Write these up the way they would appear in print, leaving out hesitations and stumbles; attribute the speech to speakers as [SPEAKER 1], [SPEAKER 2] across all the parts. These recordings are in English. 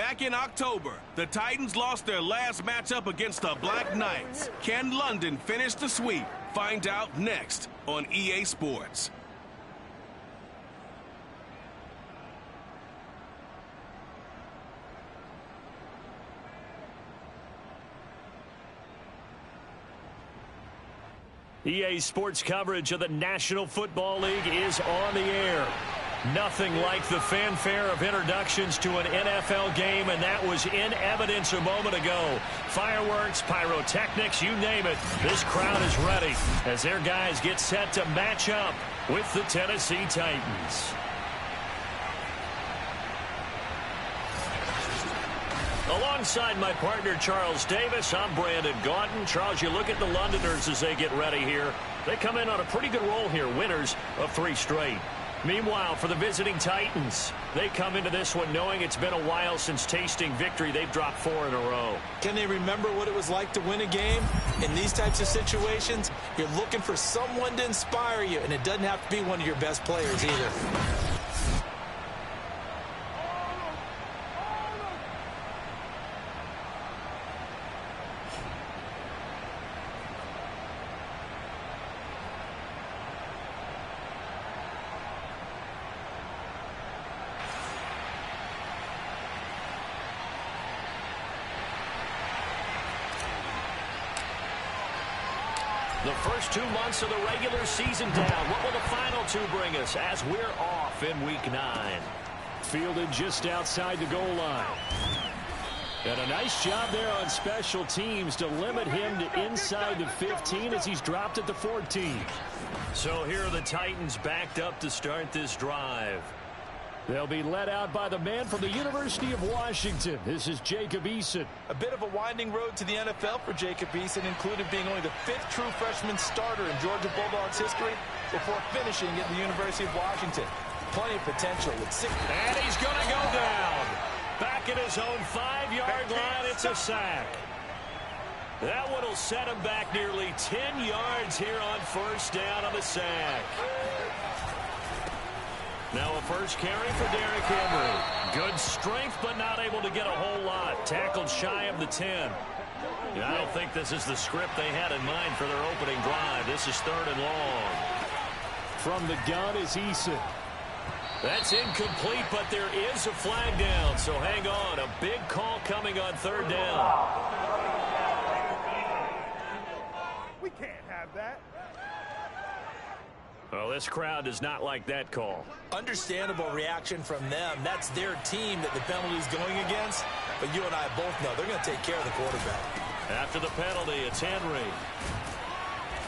[SPEAKER 1] Back in October, the Titans lost their last matchup against the Black Knights. Can London finish the sweep? Find out next on EA Sports.
[SPEAKER 2] EA Sports coverage of the National Football League is on the air. Nothing like the fanfare of introductions to an NFL game, and that was in evidence a moment ago. Fireworks, pyrotechnics, you name it. This crowd is ready as their guys get set to match up with the Tennessee Titans. Alongside my partner, Charles Davis, I'm Brandon Gaudin. Charles, you look at the Londoners as they get ready here. They come in on a pretty good roll here, winners of 3 straight. Meanwhile, for the visiting Titans, they come into this one knowing it's been a while since tasting victory. They've dropped 4 in a row.
[SPEAKER 3] Can they remember what it was like to win a game? In these types of situations, you're looking for someone to inspire you, and it doesn't have to be one of your best players either.
[SPEAKER 2] The first 2 months of the regular season down. What will the final 2 bring us as we're off in Week 9?
[SPEAKER 4] Fielded just outside the goal line. And a nice job there on special teams to limit him to inside the 15 as he's dropped at the 14.
[SPEAKER 2] So here are the Titans backed up to start this drive.
[SPEAKER 4] They'll be led out by the man from the University of Washington. This is Jacob Eason.
[SPEAKER 3] A bit of a winding road to the NFL for Jacob Eason, including being only the 5th true freshman starter in Georgia Bulldogs history before finishing at the University of Washington. Plenty of potential with 6.
[SPEAKER 2] And he's going to go down. Back at his own 5-yard line, it's a sack. That one will set him back nearly 10 yards here on first down on the sack. Now a first carry for Derrick Henry. Good strength, but not able to get a whole lot. Tackled shy of the 10. I don't think this is the script they had in mind for their opening drive. This is 3rd and long.
[SPEAKER 4] From the gun is Eason.
[SPEAKER 2] That's incomplete, but there is a flag down, so hang on. A big call coming on 3rd down.
[SPEAKER 5] We can't have that.
[SPEAKER 2] Well, this crowd does not like that call.
[SPEAKER 3] Understandable reaction from them. That's their team that the penalty's going against. But you and I both know they're going to take care of the quarterback.
[SPEAKER 2] After the penalty, it's Henry.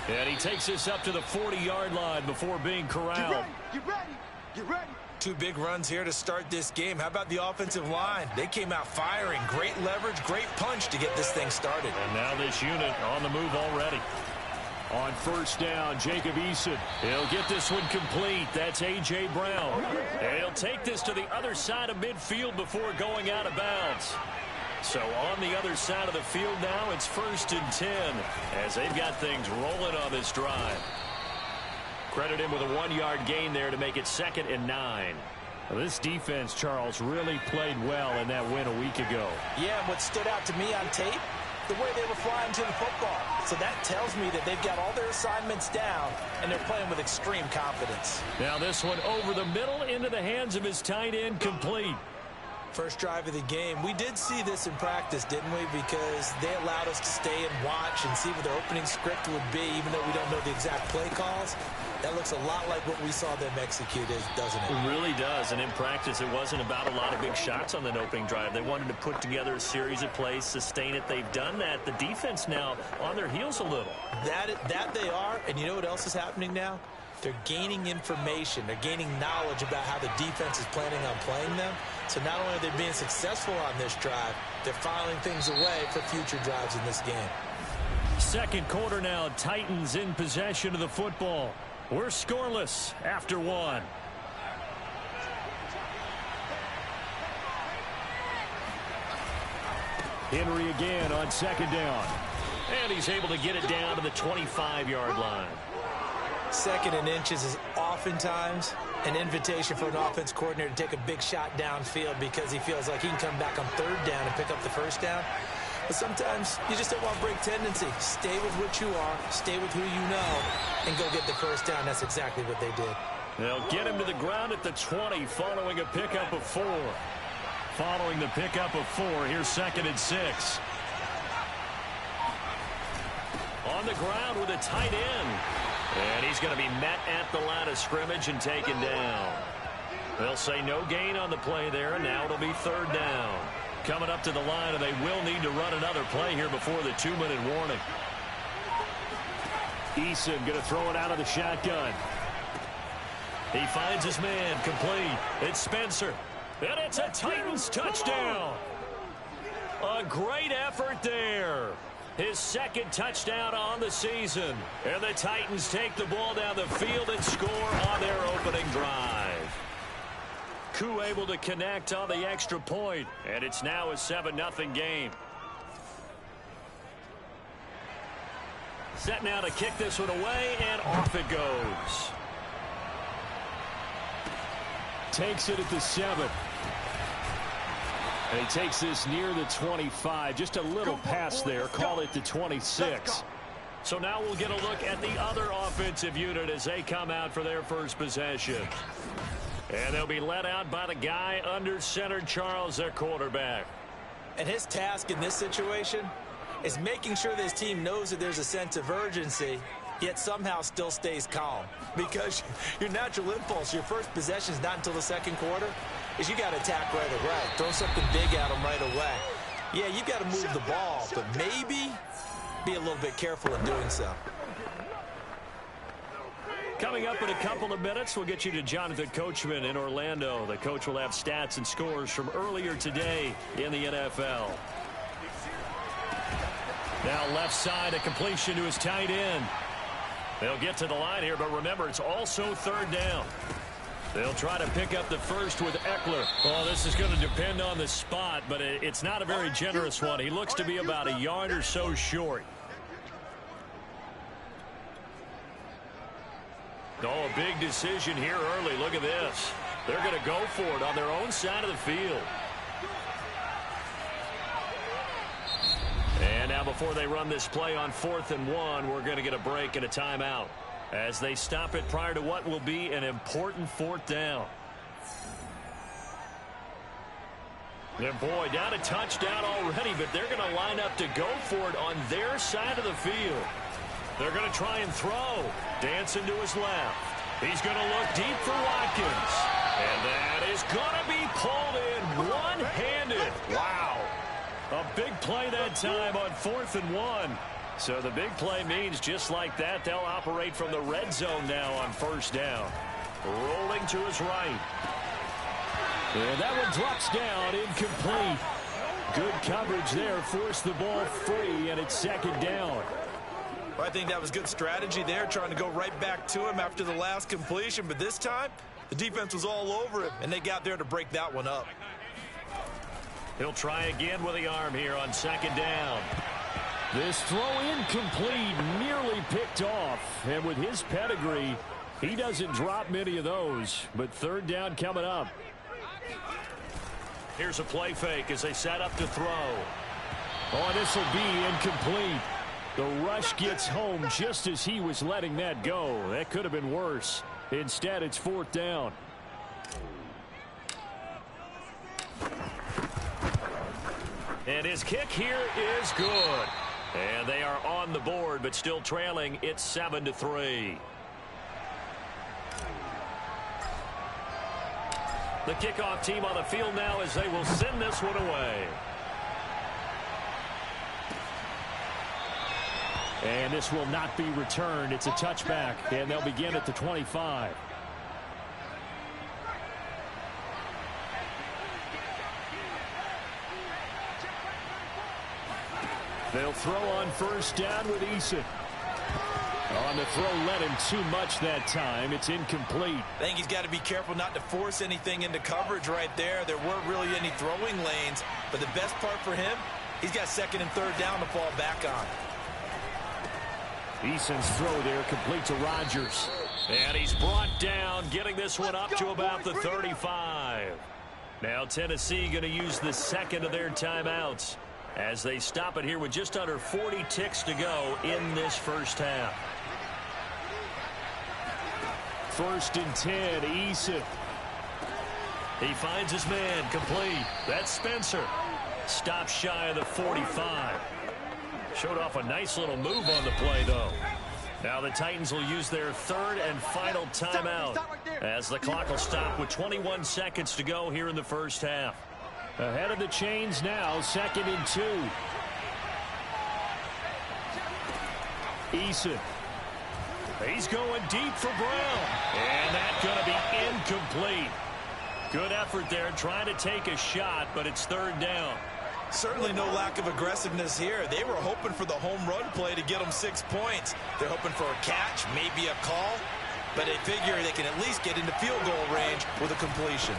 [SPEAKER 2] And he takes this up to the 40-yard line before being corralled.
[SPEAKER 5] Get ready. Get ready.
[SPEAKER 3] 2 big runs here to start this game. How about the offensive line? They came out firing. Great leverage, great punch to get this thing started.
[SPEAKER 2] And now this unit on the move already.
[SPEAKER 4] On first down, Jacob Eason.
[SPEAKER 2] He'll get this one complete. That's A.J. Brown. And he'll take this to the other side of midfield before going out of bounds. So on the other side of the field now, it's 1st and 10 as they've got things rolling on this drive. Credit him with a 1-yard gain there to make it 2nd and 9.
[SPEAKER 4] Well, this defense, Charles, really played well in that win a week ago.
[SPEAKER 3] Yeah, and what stood out to me on tape, the way they were flying to the football. So that tells me that they've got all their assignments down, and they're playing with extreme confidence.
[SPEAKER 2] Now this one over the middle into the hands of his tight end, complete.
[SPEAKER 3] First drive of the game. We did see this in practice, didn't we? Because they allowed us to stay and watch and see what their opening script would be, even though we don't know the exact play calls. That looks a lot like what we saw them execute, doesn't it?
[SPEAKER 2] It really does. And in practice, it wasn't about a lot of big shots on that opening drive. They wanted to put together a series of plays, sustain it. They've done that. The defense now on their heels a little.
[SPEAKER 3] That they are. And you know what else is happening now? They're gaining information. They're gaining knowledge about how the defense is planning on playing them. So not only are they being successful on this drive, they're filing things away for future drives in this game.
[SPEAKER 2] Second quarter now, Titans in possession of the football. We're scoreless after 1.
[SPEAKER 4] Henry again on 2nd down.
[SPEAKER 2] And he's able to get it down to the 25-yard line.
[SPEAKER 3] Second and inches is oftentimes an invitation for an offense coordinator to take a big shot downfield because he feels like he can come back on third down and pick up the first down. But sometimes you just don't want to break tendency. Stay with what you are, stay with who you know, and go get the first down. That's exactly what they did.
[SPEAKER 2] They'll get him to the ground at the 20 following a pickup of 4. Following the pickup of 4, here's 2nd and 6. On the ground with a tight end. And he's going to be met at the line of scrimmage and taken down. They'll say no gain on the play there, and now it'll be 3rd down. Coming up to the line, and they will need to run another play here before the 2-minute warning. Eason going to throw it out of the shotgun. He finds his man, complete. It's Spencer. And it's a Titans touchdown. A great effort there. His 2nd touchdown on the season. And the Titans take the ball down the field and score on their opening drive. Koo able to connect on the extra point. And it's now a 7-0 game. Set now to kick this one away, and off it goes.
[SPEAKER 4] Takes it at the 7. And he takes this near the 25. Just a little pass there. Call it the 26.
[SPEAKER 2] So now we'll get a look at the other offensive unit as they come out for their first possession. And they'll be led out by the guy under center, Charles, their quarterback.
[SPEAKER 3] And his task in this situation is making sure this team knows that there's a sense of urgency, yet somehow still stays calm. Because your natural impulse, your first possession is not until the 2nd quarter, is you got to attack right away. Throw something big at them right away. Yeah, you've got to move the ball, but maybe be a little bit careful in doing so.
[SPEAKER 2] Coming up in a couple of minutes, we'll get you to Jonathan Coachman in Orlando. The coach will have stats and scores from earlier today in the NFL. Now left side, a completion to his tight end. They'll get to the line here, but remember, it's also 3rd down. They'll try to pick up the first with Eckler. Well, this is going to depend on the spot, but it's not a very generous one. He looks to be about a yard or so short. Oh, a big decision here early. Look at this. They're going to go for it on their own side of the field. And now before they run this play on 4th and 1, we're going to get a break and a timeout as they stop it prior to what will be an important 4th down. And boy, down a touchdown already, but they're going to line up to go for it on their side of the field. They're going to try and throw. Dancing to his left. He's going to look deep for Watkins. And that is going to be pulled in one-handed. Wow. A big play that time on 4th and 1. So the big play means just like that, they'll operate from the red zone now on 1st down. Rolling to his right.
[SPEAKER 4] And that one drops down, incomplete. Good coverage there, forced the ball free, and it's 2nd down.
[SPEAKER 3] Well, I think that was good strategy there, trying to go right back to him after the last completion. But this time, the defense was all over him, and they got there to break that one up.
[SPEAKER 2] He'll try again with the arm here on 2nd down.
[SPEAKER 4] This throw incomplete, nearly picked off. And with his pedigree, he doesn't drop many of those. But 3rd down coming up.
[SPEAKER 2] Here's a play fake as they set up to throw.
[SPEAKER 4] Oh, this will be incomplete. The rush gets home just as he was letting that go. That could have been worse. Instead, it's 4th down.
[SPEAKER 2] And his kick here is good. And they are on the board, but still trailing. It's 7-3. The kickoff team on the field now as they will send this one away.
[SPEAKER 4] And this will not be returned. It's a touchback, and they'll begin at the 25. They'll throw on 1st down with Eason. On the throw, let him too much that time. It's incomplete.
[SPEAKER 3] I think he's got to be careful not to force anything into coverage right there. There weren't really any throwing lanes, but the best part for him, he's got 2nd and 3rd down to fall back on.
[SPEAKER 4] Eason's throw there complete to Rodgers.
[SPEAKER 2] And he's brought down, getting this one up to about the 35. Now Tennessee going to use the second of their timeouts as they stop it here with just under 40 ticks to go in this first half.
[SPEAKER 4] 1st and 10, Eason.
[SPEAKER 2] He finds his man, complete. That's Spencer. Stops shy of the 45. Showed off a nice little move on the play, though. Now the Titans will use their 3rd and final timeout as the clock will stop with 21 seconds to go here in the first half.
[SPEAKER 4] Ahead of the chains now, 2nd and 2. Eason.
[SPEAKER 2] He's going deep for Brown. And that's going to be incomplete. Good effort there trying to take a shot, but it's 3rd down.
[SPEAKER 3] Certainly no lack of aggressiveness here. They were hoping for the home run play to get them 6 points. They're hoping for a catch, maybe a call, but they figure they can at least get into field goal range with a completion.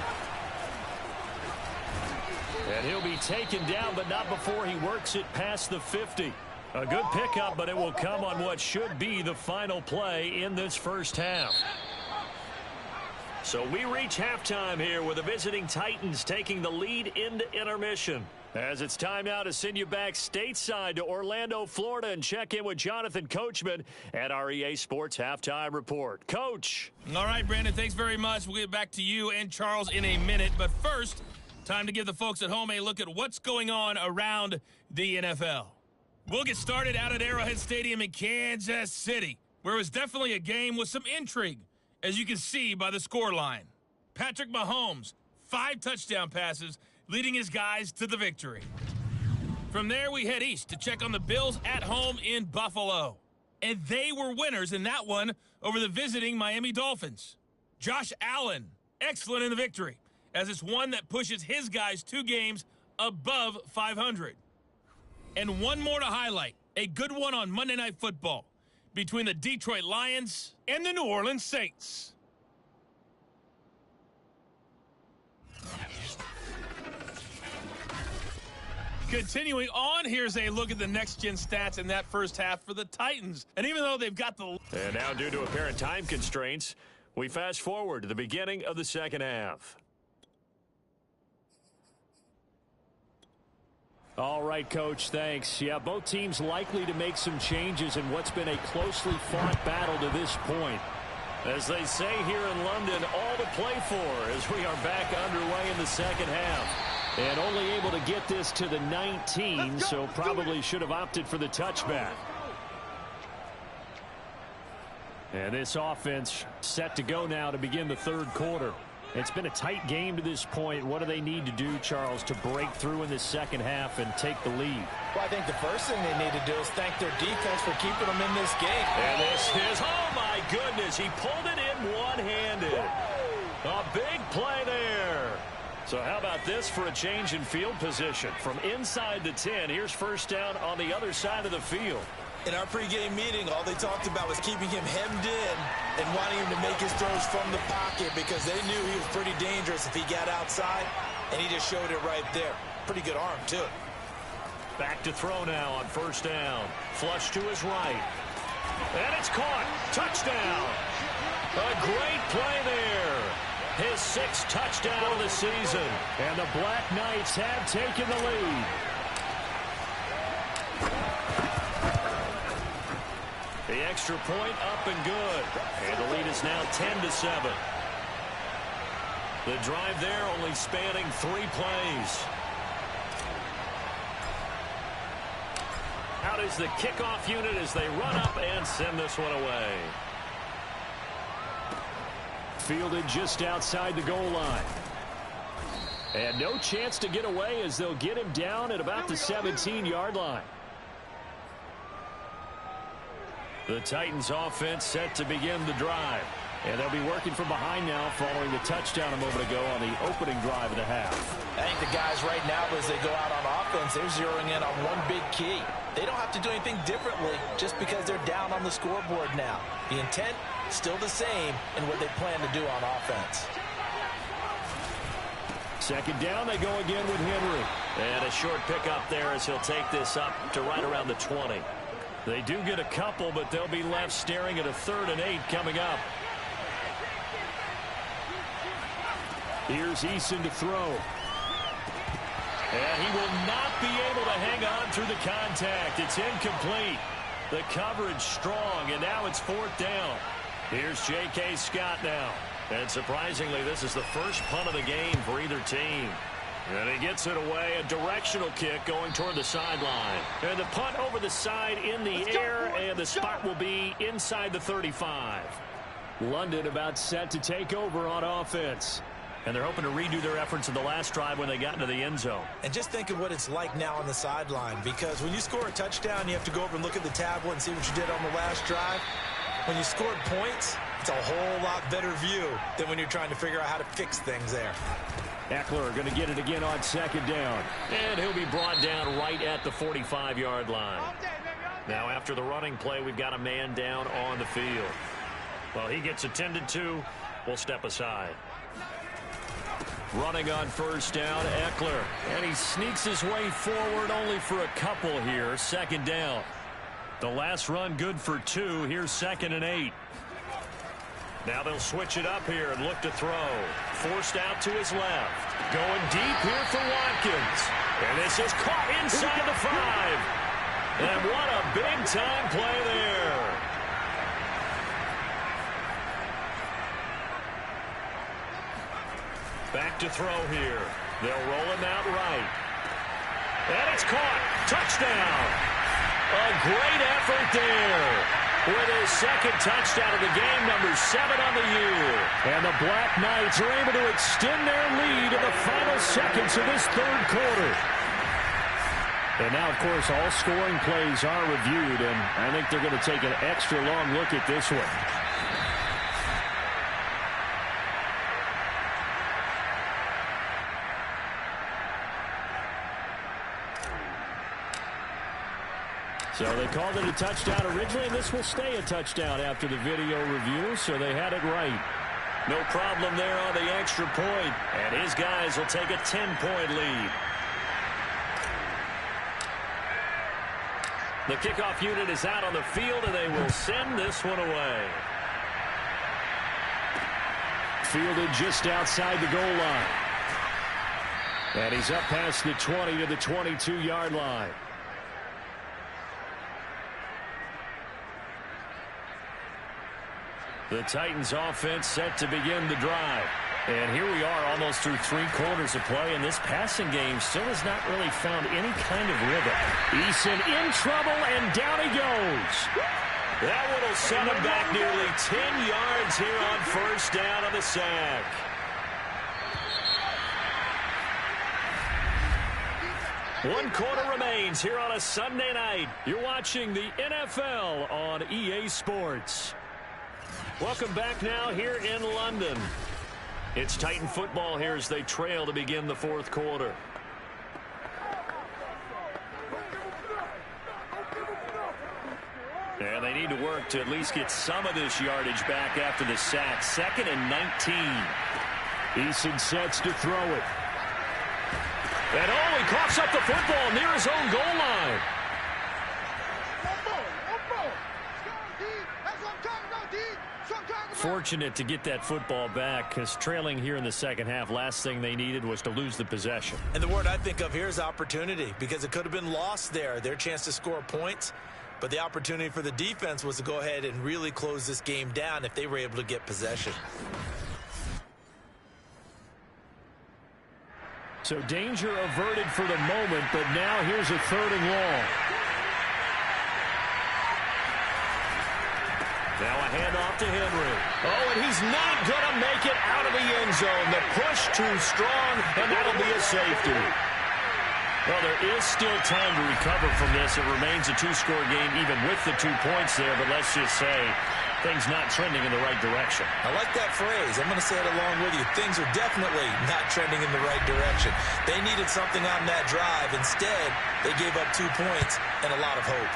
[SPEAKER 2] And he'll be taken down, but not before he works it past the 50. A good pickup, but it will come on what should be the final play in this first half. So we reach halftime here with the visiting Titans taking the lead into intermission. As it's time now to send you back stateside to Orlando, Florida, and check in with Jonathan Coachman at our EA Sports Halftime Report. Coach.
[SPEAKER 6] All right, Brandon, thanks very much. We'll get back to you and Charles in a minute. But first, time to give the folks at home a look at what's going on around the NFL. We'll get started out at Arrowhead Stadium in Kansas City, where it was definitely a game with some intrigue, as you can see by the scoreline. Patrick Mahomes, 5 touchdown passes, leading his guys to the victory. From there, we head east to check on the Bills at home in Buffalo. And they were winners in that one over the visiting Miami Dolphins. Josh Allen, excellent in the victory, as it's one that pushes his guys 2 games above 500. And one more to highlight, a good one on Monday Night Football between the Detroit Lions and the New Orleans Saints. Continuing on, here's a look at the next-gen stats in that first half for the Titans. And even though they've got the...
[SPEAKER 2] And now, due to apparent time constraints, we fast forward to the beginning of the second half.
[SPEAKER 4] All right, Coach, thanks. Yeah, both teams likely to make some changes in what's been a closely fought battle to this point.
[SPEAKER 2] As they say here in London, all to play for as we are back underway in the second half.
[SPEAKER 4] And only able to get this to the 19, so probably should have opted for the touchback. And this offense set to go now to begin the 3rd quarter. It's been a tight game to this point. What do they need to do, Charles, to break through in the second half and take the lead?
[SPEAKER 3] Well, I think the first thing they need to do is thank their defense for keeping them in this game.
[SPEAKER 2] And this is, oh my goodness, he pulled it in one-handed. A big play there. So how about this for a change in field position? From inside the 10, here's first down on the other side of the field.
[SPEAKER 3] In our pregame meeting, all they talked about was keeping him hemmed in and wanting him to make his throws from the pocket because they knew he was pretty dangerous if he got outside, and he just showed it right there. Pretty good arm, too.
[SPEAKER 2] Back to throw now on first down. Flush to his right. And it's caught. Touchdown. A great play there. His 6th touchdown of the season.
[SPEAKER 4] And the Black Knights have taken the lead.
[SPEAKER 2] The extra point up and good. And the lead is now 10-7. The drive there only spanning 3 plays. Out is the kickoff unit as they run up and send this one away.
[SPEAKER 4] Fielded just outside the goal line. And no chance to get away as they'll get him down at about the 17-yard line. The Titans offense set to begin the drive. And they'll be working from behind now following the touchdown a moment ago on the opening drive of the half.
[SPEAKER 3] I think the guys right now, as they go out on offense, they're zeroing in on one big key. They don't have to do anything differently just because they're down on the scoreboard now. The intent, still the same in what they plan to do on offense.
[SPEAKER 4] Second down, they go again with Henry.
[SPEAKER 2] And a short pickup there as he'll take this up to right around the 20. They do get a couple, but they'll be left staring at a 3rd and 8 coming up.
[SPEAKER 4] Here's Eason to throw. And he will not be able to hang on through the contact. It's incomplete. The coverage strong, and now it's 4th down. Here's J.K. Scott now. And surprisingly, this is the first punt of the game for either team. And he gets it away, a directional kick going toward the sideline. And the punt over the side in the air, and the spot will be inside the 35. London about set to take over on offense.
[SPEAKER 2] And they're hoping to redo their efforts in the last drive when they got into the end zone.
[SPEAKER 3] And just think of what it's like now on the sideline, because when you score a touchdown, you have to go over and look at the tablet and see what you did on the last drive. When you scored points, it's a whole lot better view than when you're trying to figure out how to fix things there.
[SPEAKER 4] Eckler going to get it again on 2nd down.
[SPEAKER 2] And he'll be brought down right at the 45-yard line. Now after the running play, we've got a man down on the field. Well, he gets attended to. We'll step aside.
[SPEAKER 4] Running on 1st down, Eckler. And he sneaks his way forward only for a couple here. 2nd down. The last run good for 2. Here's 2nd and 8.
[SPEAKER 2] Now they'll switch it up here and look to throw. Forced out to his left. Going deep here for Watkins. And this is caught inside the 5. And what a big-time play there. Back to throw here. They'll roll him out right. And it's caught. Touchdown. A great effort there. With his 2nd touchdown of the game, number 7 on the year.
[SPEAKER 4] And the Black Knights are able to extend their lead in the final seconds of this 3rd quarter. And now, of course, all scoring plays are reviewed, and I think they're going to take an extra long look at this one. So they called it a touchdown originally, and this will stay a touchdown after the video review, so they had it right.
[SPEAKER 2] No problem there on the extra point, and his guys will take a 10-point lead. The kickoff unit is out on the field, and they will send this one away.
[SPEAKER 4] Fielded just outside the goal line. And he's up past the 20 to the 22-yard line. The Titans offense set to begin the drive. And here we are almost through 3 quarters of play, and this passing game still has not really found any kind of rhythm. Eason in trouble, and down he goes.
[SPEAKER 2] That one will send him back nearly 10 yards here on 1st down on the sack. One quarter remains here on a Sunday night. You're watching the NFL on EA Sports. Welcome back now here in London. It's Titan football here as they trail to begin the 4th quarter. And they need to work to at least get some of this yardage back after the sack. 2nd and 19.
[SPEAKER 4] Eason sets to throw it.
[SPEAKER 2] And oh, he coughs up the football near his own goal line.
[SPEAKER 4] Fortunate to get that football back, because trailing here in the 2nd half, last thing they needed was to lose the possession.
[SPEAKER 3] And the word I think of here is opportunity, because it could have been lost there. Their chance to score points, but the opportunity for the defense was to go ahead and really close this game down if they were able to get possession.
[SPEAKER 4] So danger averted for the moment, but now here's a 3rd and long.
[SPEAKER 2] Now a handoff to Henry. Oh, and he's not going to make it out of the end zone. The push too strong, and that'll be a safety. Well, there is still time to recover from this. It remains a 2-score game even with the 2 points there, but let's just say things not trending in the right direction.
[SPEAKER 3] I like that phrase. I'm going to say it along with you. Things are definitely not trending in the right direction. They needed something on that drive. Instead, they gave up 2 points and a lot of hope.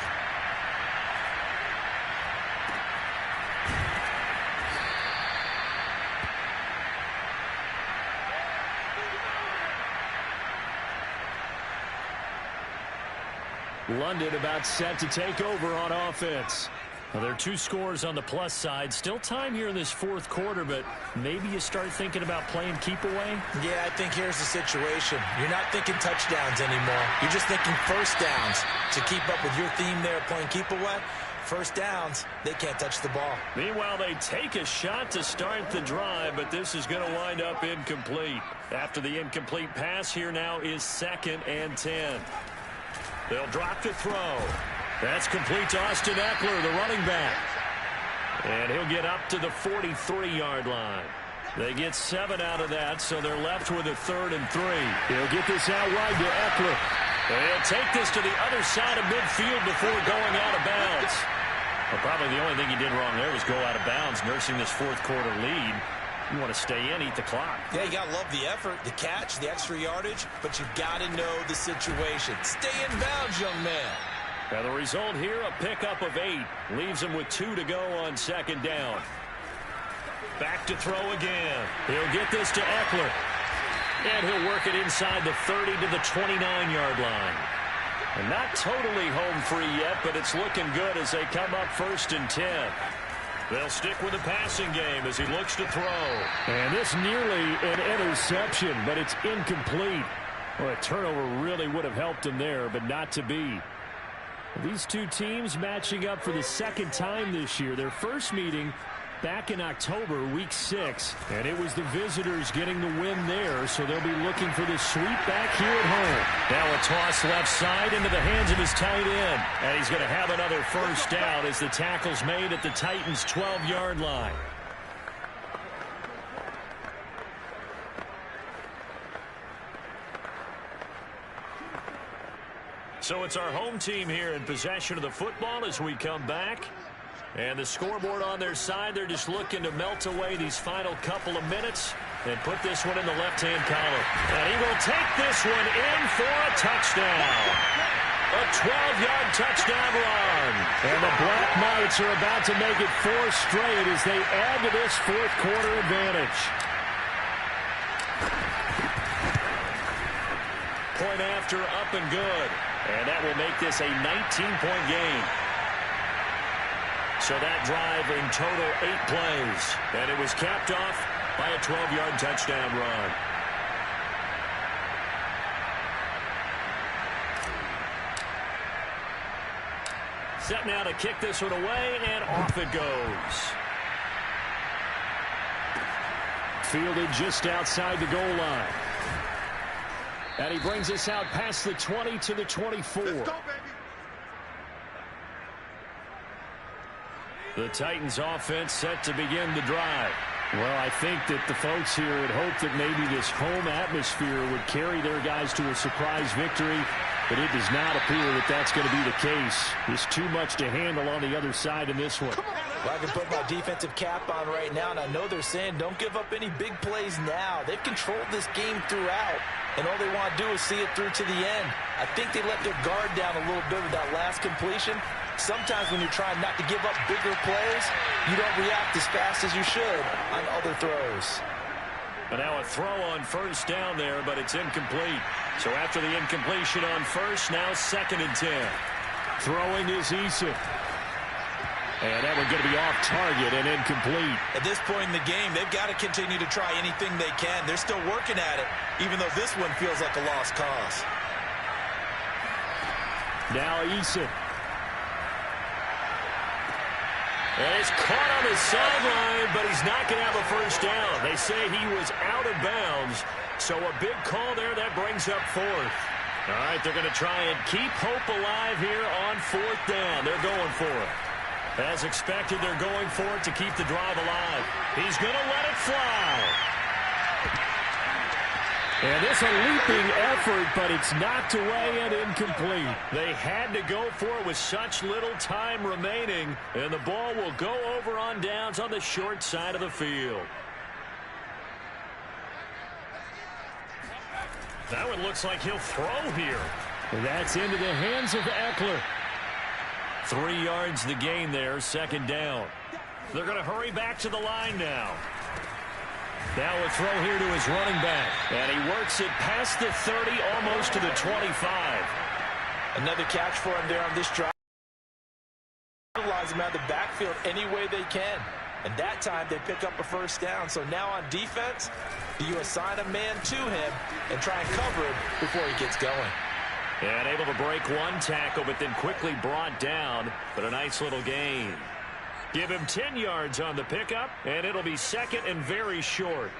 [SPEAKER 4] London about set to take over on offense.
[SPEAKER 2] Well, there are 2 scores on the plus side. Still time here in this fourth quarter, but maybe you start thinking about playing keep away?
[SPEAKER 3] Yeah, I think here's the situation. You're not thinking touchdowns anymore. You're just thinking first downs. To keep up with your theme there playing keep away, first downs, they can't touch the ball.
[SPEAKER 2] Meanwhile, they take a shot to start the drive, but this is going to wind up incomplete. After the incomplete pass, here now is 2nd and 10. They'll drop to throw. That's complete to Austin Eckler, the running back. And he'll get up to the 43-yard line. They get 7 out of that, so they're left with a 3rd and 3. He'll get this out wide to Eckler. They'll take this to the other side of midfield before going out of bounds. Well, probably the only thing he did wrong there was go out of bounds, nursing this fourth quarter lead. You want to stay in, eat the clock.
[SPEAKER 3] Yeah, you got to love the effort, the catch, the extra yardage, but you got to know the situation. Stay in bounds, young man.
[SPEAKER 2] Now the result here, a pickup of 8. Leaves him with 2 to go on 2nd down. Back to throw again. He'll get this to Eckler. And he'll work it inside the 30 to the 29-yard line. And not totally home free yet, but it's looking good as they come up 1st and 10. They'll stick with the passing game as he looks to throw. And this nearly an interception, but it's incomplete. Well, a turnover really would have helped him there, but not to be. These 2 teams matching up for the 2nd time this year. Their first meeting back in October, week 6, and it was the visitors getting the win there, so they'll be looking for the sweep back here at home. Now a toss left side into the hands of his tight end, and he's going to have another first down as the tackle's made at the Titans' 12-yard line. So it's our home team here in possession of the football as we come back. And the scoreboard on their side, they're just looking to melt away these final couple of minutes and put this one in the left-hand column. And he will take this one in for a touchdown. A 12-yard touchdown run. And the Black Knights are about to make it 4 straight as they add to this fourth quarter advantage. Point after, up and good. And that will make this a 19-point game. So that drive in total 8 plays. And it was capped off by a 12-yard touchdown run. Set now to kick this one away, and off it goes. Fielded just outside the goal line. And he brings us out past the 20 to the 24.
[SPEAKER 5] Let's go, baby.
[SPEAKER 2] The Titans offense set to begin the drive. Well, I think that the folks here had hoped that maybe this home atmosphere would carry their guys to a surprise victory, but it does not appear that that's going to be the case. There's too much to handle on the other side in this one.
[SPEAKER 3] Well, I can put my defensive cap on right now, and I know they're saying don't give up any big plays now. They've controlled this game throughout, and all they want to do is see it through to the end. I think they let their guard down a little bit with that last completion. Sometimes when you're trying not to give up bigger plays, you don't react as fast as you should on other throws.
[SPEAKER 2] But now a throw on first down there, but it's incomplete. So after the incompletion on first, now 2nd and 10. Throwing is Eason. And that one's going to be off target and incomplete.
[SPEAKER 3] At this point in the game, they've got to continue to try anything they can. They're still working at it, even though this one feels like a lost cause.
[SPEAKER 2] Now Eason. And it's caught on the sideline, but he's not going to have a first down. They say he was out of bounds, so a big call there that brings up 4th. All right, they're going to try and keep hope alive here on 4th down. They're going for it. As expected, they're going for it to keep the drive alive. He's going to let it fly. And it's a leaping effort, but it's knocked away and incomplete. They had to go for it with such little time remaining, and the ball will go over on downs on the short side of the field. That one looks like he'll throw here. And that's into the hands of Eckler. 3 yards the gain there, 2nd down. They're going to hurry back to the line now. Now a throw here to his running back. And he works it past the 30, almost to the 25.
[SPEAKER 3] Another catch for him there on this drive. utilize him out of the backfield any way they can. And that time, they pick up a first down. So now on defense, you assign a man to him and try and cover him before he gets going.
[SPEAKER 2] And able to break one tackle, but then quickly brought down. But a nice little gain. Give him 10 yards on the pickup, and it'll be second and very short.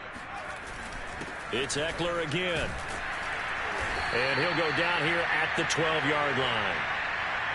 [SPEAKER 2] It's Eckler again. And he'll go down here at the 12-yard line.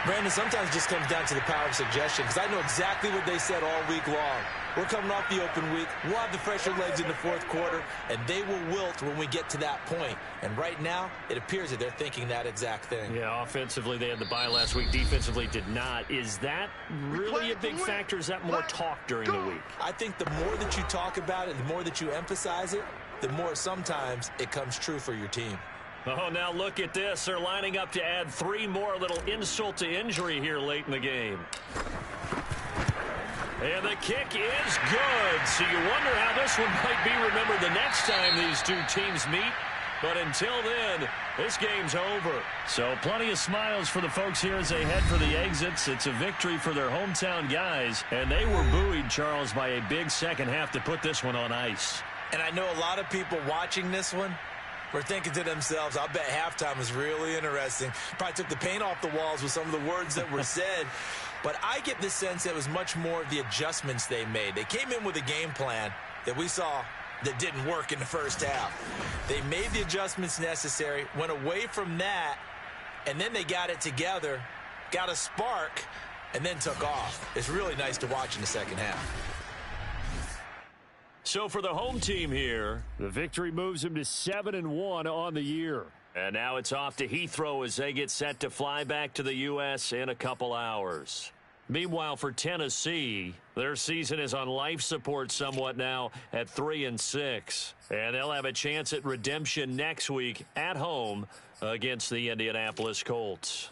[SPEAKER 3] Brandon, sometimes it just comes down to the power of suggestion, because I know exactly what they said all week long. We're coming off the open week. We'll have the fresher legs in the fourth quarter, and they will wilt when we get to that point. And right now, it appears that they're thinking that exact thing.
[SPEAKER 2] Yeah, offensively, they had the bye last week. Defensively, did not. Is that really a big factor? Is that more talk during the week?
[SPEAKER 3] I think the more that you talk about it, the more that you emphasize it, the more sometimes it comes true for your team.
[SPEAKER 2] Oh, now look at this. They're lining up to add 3 more, little insult to injury here late in the game. And the kick is good. So you wonder how this one might be remembered the next time these two teams meet. But until then, this game's over. So plenty of smiles for the folks here as they head for the exits. It's a victory for their hometown guys. And they were buoyed, Charles, by a big second half to put this one on ice.
[SPEAKER 3] And I know a lot of people watching this one were thinking to themselves, I'll bet halftime was really interesting. Probably took the paint off the walls with some of the words that were said. But I get the sense that it was much more of the adjustments they made. They came in with a game plan that we saw that didn't work in the first half. They made the adjustments necessary, went away from that, and then they got it together, got a spark, and then took off. It's really nice to watch in the second half.
[SPEAKER 2] So for the home team here, the victory moves them to 7-1 on the year. And now it's off to Heathrow as they get set to fly back to the U.S. in a couple hours. Meanwhile, for Tennessee, their season is on life support somewhat now at 3-6. And they'll have a chance at redemption next week at home against the Indianapolis Colts.